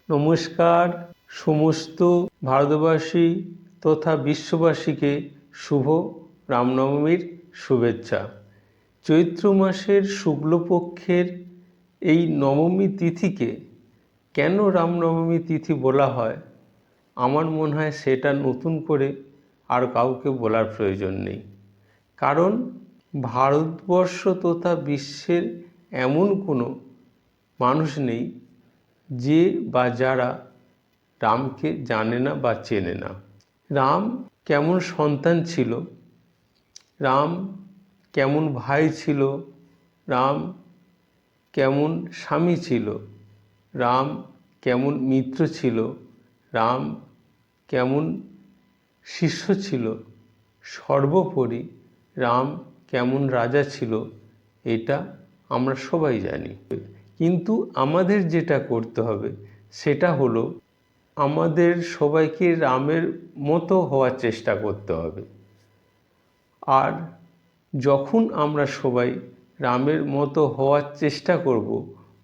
নমস্কার সমস্ত ভারতবাসী তথা বিশ্ববাসীকে শুভ রামনবমীর শুভেচ্ছা। চৈত্র মাসের শুক্লপক্ষের এই নবমী তিথিকে কেন রামনবমী তিথি বলা হয়, আমার মনে হয় সেটা নতুন করে আর কাউকে বলার প্রয়োজন নেই। কারণ ভারতবর্ষ তথা বিশ্বের এমন কোনো মানুষ নেই যে বা যারা রামকে জানে না বা চেনে না। রাম কেমন সন্তান ছিল, রাম কেমন ভাই ছিল, রাম কেমন স্বামী ছিল, রাম কেমন মিত্র ছিল, রাম কেমন শিষ্য ছিল, সর্বোপরি রাম কেমন রাজা ছিল, এটা আমরা সবাই জানি। কিন্তু আমাদের যেটা করতে হবে সেটা হলো আমাদের সবাইকে রামের মতো হওয়ার চেষ্টা করতে হবে। আর যখন আমরা সবাই রামের মতো হওয়ার চেষ্টা করব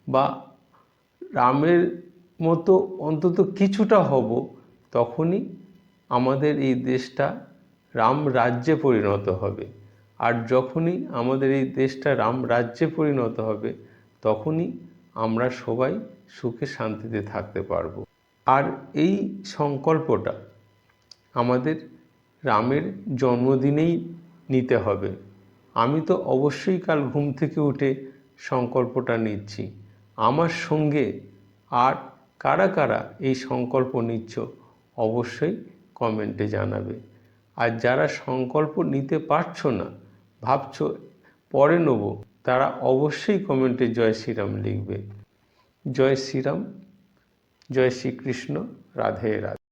বা রামের মতো অন্তত কিছুটা হব, তখনই আমাদের এই দেশটা রাম রাজ্যে পরিণত হবে। আর যখনই আমাদের এই দেশটা রাম রাজ্যে পরিণত হবে, তখনই আমরা সবাই সুখে শান্তিতে থাকতে পারব। আর এই সংকল্পটা আমাদের রামের জন্মদিনেই নিতে হবে। আমি তো অবশ্যই কাল ঘুম থেকে উঠে সংকল্পটা নিচ্ছি। আমার সঙ্গে আর কারা কারা এই সংকল্প নিচ্ছ অবশ্যই কমেন্টে জানাবে। আর যারা সংকল্প নিতে পারছো না, ভাবছো পরে নেব, তারা অবশ্যই কমেন্টে জয় শ্রীরাম লিখবে। জয় শ্রীরাম, জয় শ্রীকৃষ্ণ, রাধে রাধে।